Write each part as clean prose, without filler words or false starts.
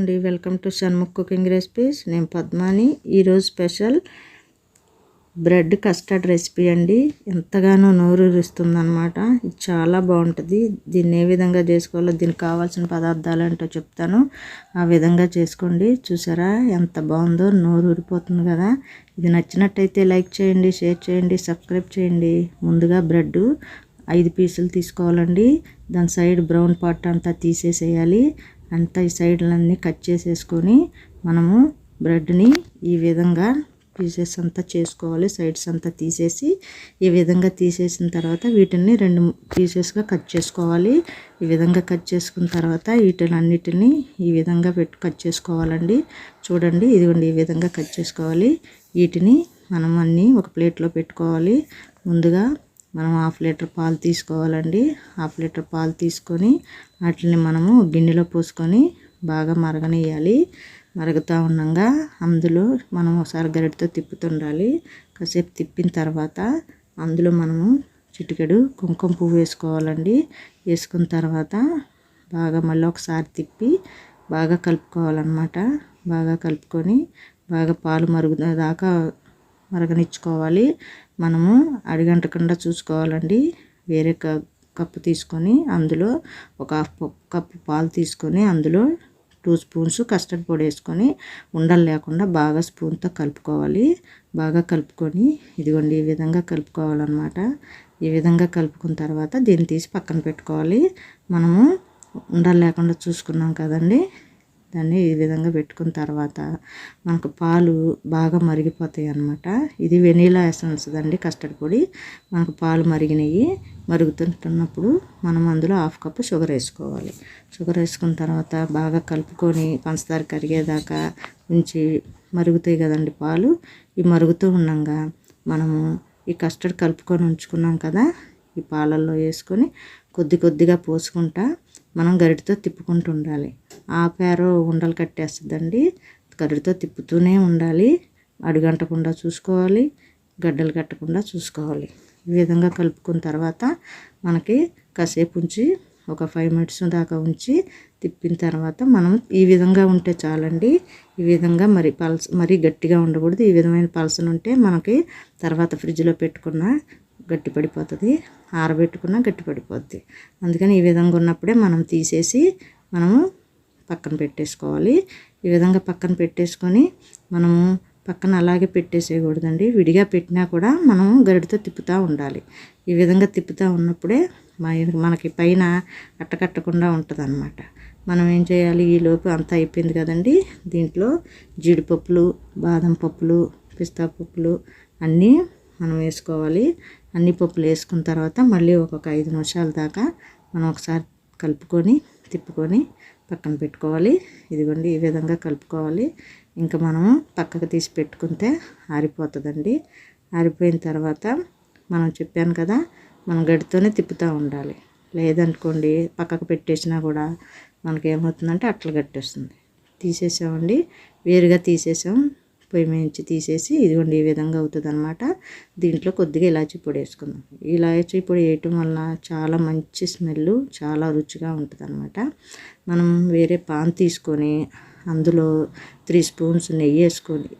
అండి, welcome to Shanmukh cooking recipes. నేను పద్మాని. ఈరోజు స్పెషల్ బ్రెడ్ కస్టర్డ్ రెసిపీ అండి. ఎంతగానో నోరూరిస్తుంది అనమాట. ఇది చాలా బాగుంటుంది. దీన్ని ఏ విధంగా చేసుకోవాలో, దీనికి కావాల్సిన పదార్థాలు ఏంటో చెప్తాను. ఆ విధంగా చేసుకోండి. చూసారా ఎంత బాగుందో, నోరూరిపోతుంది కదా. ఇది నచ్చినట్టయితే లైక్ చేయండి, షేర్ చేయండి, సబ్స్క్రైబ్ చేయండి. ముందుగా బ్రెడ్ 5 పీసులు తీసుకోవాలండి. దాని సైడ్ బ్రౌన్ పార్ట్ అంతా తీసేసేయాలి. అంతా ఈ సైడ్లన్నీ కట్ చేసేసుకొని మనము బ్రెడ్ని ఈ విధంగా పీసెస్ అంతా చేసుకోవాలి. సైడ్స్ అంతా తీసేసి ఈ విధంగా తీసేసిన తర్వాత వీటిని 2 పీసెస్గా కట్ చేసుకోవాలి. ఈ విధంగా కట్ చేసుకున్న తర్వాత వీటిలన్నిటిని ఈ విధంగా కట్ చేసుకోవాలండి. చూడండి, ఇదిగోండి ఈ విధంగా కట్ చేసుకోవాలి. వీటిని మనం అన్నీ ఒక ప్లేట్లో పెట్టుకోవాలి. ముందుగా మనం 1/2 లీటర్ పాలు తీసుకోవాలండి. 1/2 లీటర్ పాలు తీసుకొని వాటిని మనము గిన్నెలో పోసుకొని బాగా మరగనియాలి. మరుగుతూ ఉండగా అందులో మనం ఒకసారి గరిటతో తిప్పుతుండాలి. కాసేపు తిప్పిన తర్వాత అందులో మనము చిటికెడు కుంకుమ పువ్వు వేసుకోవాలండి. వేసుకున్న తర్వాత బాగా మళ్ళీ ఒకసారి తిప్పి బాగా కలుపుకోవాలన్నమాట. బాగా కలుపుకొని బాగా పాలు మరుగుదాకా మరగనిచ్చుకోవాలి. మనము అడిగంటకుండా చూసుకోవాలండి. వేరే కప్పు తీసుకొని అందులో ఒక 1/2 కప్పు పాలు తీసుకొని అందులో 2 స్పూన్స్ కస్టర్డ్ పొడి వేసుకొని ఉండలు లేకుండా బాగా స్పూన్తో కలుపుకోవాలి. బాగా కలుపుకొని ఇదిగోండి ఈ విధంగా కలుపుకోవాలన్నమాట. ఈ విధంగా కలుపుకున్న తర్వాత దీన్ని తీసి పక్కన పెట్టుకోవాలి. మనము ఉండలు లేకుండా చూసుకున్నాం కదండి. దాన్ని ఈ విధంగా పెట్టుకున్న తర్వాత మనకు పాలు బాగా మరిగిపోతాయి అన్నమాట. ఇది వెనీలా ఎసెన్స్ అండి, కస్టర్డ్ పొడి. మనకు పాలు మరిగినాయి. మరుగుతుంటున్నప్పుడు మనం అందులో 1/2 కప్పు షుగర్ వేసుకోవాలి. షుగర్ వేసుకున్న తర్వాత బాగా కలుపుకొని పంచదార కరిగేదాకా ఉంచి మరుగుతాయి కదండి పాలు. ఈ మరుగుతూ ఉండగా మనము ఈ కస్టర్డ్ కలుపుకొని ఉంచుకున్నాం కదా, ఈ పాలల్లో వేసుకొని కొద్ది కొద్దిగా పోసుకుంటా మనం గరిటతో తిప్పుకుంటూ ఉండాలి. ఆపారో ఉండలు కట్టేస్తుందండి. గరిటతో తిప్పుతూనే ఉండాలి. అడుగంటకుండా చూసుకోవాలి, గడ్డలు కట్టకుండా చూసుకోవాలి. ఈ విధంగా కలుపుకున్న తర్వాత మనకి కాసేపు ఉంచి ఒక 5 మినిట్స్ దాకా ఉంచి తిప్పిన తర్వాత మనం ఈ విధంగా ఉంటే చాలండి. ఈ విధంగా మరీ గట్టిగా ఉండకూడదు. ఈ విధమైన పలసన ఉంటే మనకి తర్వాత ఫ్రిడ్జ్లో పెట్టుకున్న గట్టి పడిపోతుంది, ఆరబెట్టుకున్న గట్టి పడిపోద్ది. అందుకని ఈ విధంగా ఉన్నప్పుడే మనం తీసేసి మనము పక్కన పెట్టేసుకోవాలి. ఈ విధంగా పక్కన పెట్టేసుకొని మనము పక్కన అలాగే పెట్టేసేయకూడదండి. విడిగా పెట్టినా కూడా మనం గరిటతో తిప్పుతూ ఉండాలి. ఈ విధంగా తిప్పుతూ ఉన్నప్పుడే మనకి పైన అట్టకట్టకుండా ఉంటుంది అన్నమాట. మనం ఏం చేయాలి, ఈలోపు అంతా అయిపోయింది కదండి. దీంట్లో జీడిపప్పులు, బాదం పప్పులు, పిస్తా పప్పులు అన్నీ మనం వేసుకోవాలి. అన్ని పప్పులు వేసుకున్న తర్వాత మళ్ళీ ఒక 5 నిమిషాల దాకా మనం ఒకసారి కలుపుకొని తిప్పుకొని పక్కన పెట్టుకోవాలి. ఇదిగోండి ఈ విధంగా కలుపుకోవాలి. ఇంకా మనము పక్కకు తీసి పెట్టుకుంటే ఆరిపోతుందండి. ఆరిపోయిన తర్వాత మనం చెప్పాను కదా, మనం గడితోనే తిప్పుతూ ఉండాలి. లేదనుకోండి పక్కకు పెట్టేసినా కూడా మనకేమవుతుందంటే అట్లా గట్టేస్తుంది. తీసేసామండి, వేరుగా తీసేసాం. పొయ్యి నుంచి తీసేసి ఇదిగోండి ఈ విధంగా అవుతుంది అనమాట. దీంట్లో కొద్దిగా ఇలాచీ పొడి వేసుకుందాం. ఇలాచీ పొడి వేయటం వలన చాలా మంచి స్మెల్, చాలా రుచిగా ఉంటుంది అనమాట. మనం వేరే పాన్ తీసుకొని అందులో 3 స్పూన్స్ నెయ్యి వేసుకొని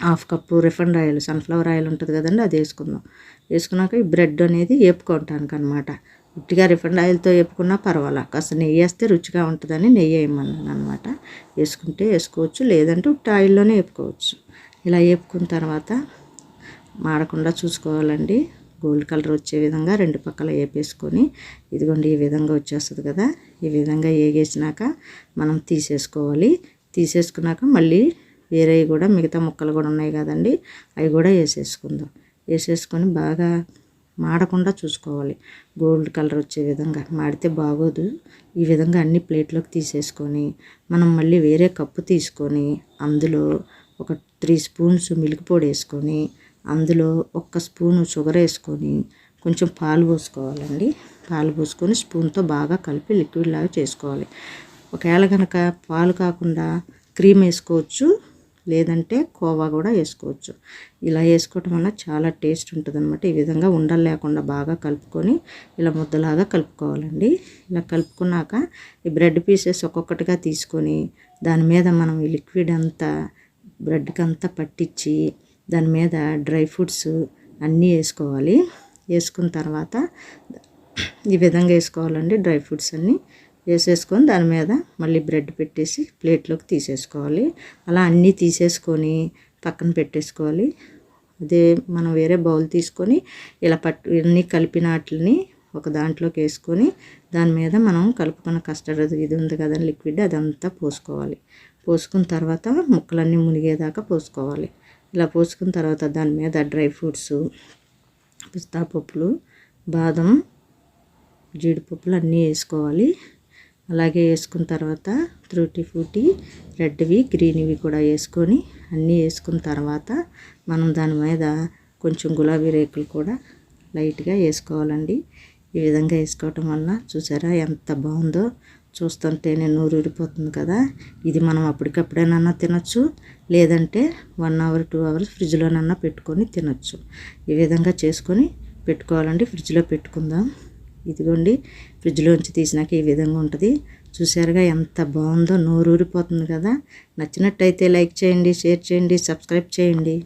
1/2 cup refined oil, sunflower oil ఉంటుంది కదండి, అది వేసుకుందాం. వేసుకున్నాక ఈ బ్రెడ్ అనేది వేపుకోవటానికి అనమాట. ఉట్టిగా రిఫైండ్ ఆయిల్తో వేపుకున్నా పర్వాలా, కాస్త నెయ్యి వేస్తే రుచిగా ఉంటుందని నెయ్యి వేయమన్నాను అనమాట. వేసుకుంటే వేసుకోవచ్చు, లేదంటే ఉట్టి ఆయిల్లోనే వేపుకోవచ్చు. ఇలా వేపుకున్న తర్వాత మాడకుండా చూసుకోవాలండి. గోల్డ్ కలర్ వచ్చే విధంగా 2 పక్కల వేపేసుకొని ఇదిగోండి ఈ విధంగా వచ్చేస్తుంది కదా. ఈ విధంగా వేగేసినాక మనం తీసేసుకోవాలి. తీసేసుకున్నాక మళ్ళీ వేరేవి కూడా మిగతా ముక్కలు కూడా ఉన్నాయి కదండి, అవి కూడా వేసేసుకుందాం. వేసేసుకొని బాగా మాడకుండా చూసుకోవాలి. గోల్డ్ కలర్ వచ్చే విధంగా, మాడితే బాగోదు. ఈ విధంగా అన్ని ప్లేట్లోకి తీసేసుకొని మనం మళ్ళీ వేరే కప్పు తీసుకొని అందులో ఒక 3 స్పూన్స్ మిల్క్ పొడి వేసుకొని అందులో 1 స్పూను షుగర్ వేసుకొని కొంచెం పాలు పోసుకోవాలండి. పాలు పోసుకొని స్పూన్తో బాగా కలిపి లిక్విడ్ లాగా చేసుకోవాలి. ఒకవేళ కనుక పాలు కాకుండా క్రీమ్ వేసుకోవచ్చు, లేదంటే కోవా కూడా వేసుకోవచ్చు. ఇలా వేసుకోవటం వల్ల చాలా టేస్ట్ ఉంటుంది అనమాట. ఈ విధంగా ఉండలు లేకుండా బాగా కలుపుకొని ఇలా ముద్దలాగా కలుపుకోవాలండి. ఇలా కలుపుకున్నాక ఈ బ్రెడ్ పీసెస్ ఒక్కొక్కటిగా తీసుకొని దాని మీద మనం ఈ లిక్విడ్ అంతా బ్రెడ్కి అంతా పట్టించి దాని మీద డ్రై ఫ్రూట్స్ అన్నీ వేసుకోవాలి. వేసుకున్న తర్వాత ఈ విధంగా వేసుకోవాలండి. డ్రై ఫ్రూట్స్ అన్నీ వేసేసుకొని దాని మీద మళ్ళీ బ్రెడ్ పెట్టేసి ప్లేట్లోకి తీసేసుకోవాలి. అలా అన్నీ తీసేసుకొని పక్కన పెట్టేసుకోవాలి. అదే మనం వేరే బౌల్ తీసుకొని ఇలా అన్నీ కలిపిన వాటిని ఒక దాంట్లోకి వేసుకొని దాని మీద మనం కలుపుకున్న కస్టర్డ్ ఇది ఉంది కదా లిక్విడ్ అదంతా పోసుకోవాలి. పోసుకున్న తర్వాత ముక్కలన్నీ మునిగేదాకా పోసుకోవాలి. ఇలా పోసుకున్న తర్వాత దాని మీద డ్రై ఫ్రూట్స్, పిస్తా పప్పులు, బాదం, జీడిపప్పులు అన్నీ వేసుకోవాలి. అలాగే వేసుకున్న తర్వాత ట్రూటీ ఫ్రూటీ రెడ్వి గ్రీన్వి కూడా వేసుకొని అన్నీ వేసుకున్న తర్వాత మనం దాని మీద కొంచెం గులాబీ రేకులు కూడా లైట్గా వేసుకోవాలండి. ఈ విధంగా వేసుకోవటం వల్ల చూసారా ఎంత బాగుందో, చూస్తుంటేనే నోరు ఊరిపోతుంది కదా. ఇది మనం అప్పటికప్పుడేనన్నా తినొచ్చు, లేదంటే 1 అవర్ 2 అవర్స్ ఫ్రిడ్జ్లోనన్నా పెట్టుకొని తినొచ్చు. ఈ విధంగా చేసుకొని పెట్టుకోవాలండి. ఫ్రిడ్జ్లో పెట్టుకుందాం. ఇదిగోండి ఫ్రిడ్జ్లోంచి తీసినాక ఈ విధంగా ఉంటుంది. చూసారుగా ఎంత బాగుందో, నోరు ఊరిపోతుంది కదా. నచ్చినట్టయితే లైక్ చేయండి, షేర్ చేయండి, సబ్స్క్రైబ్ చేయండి.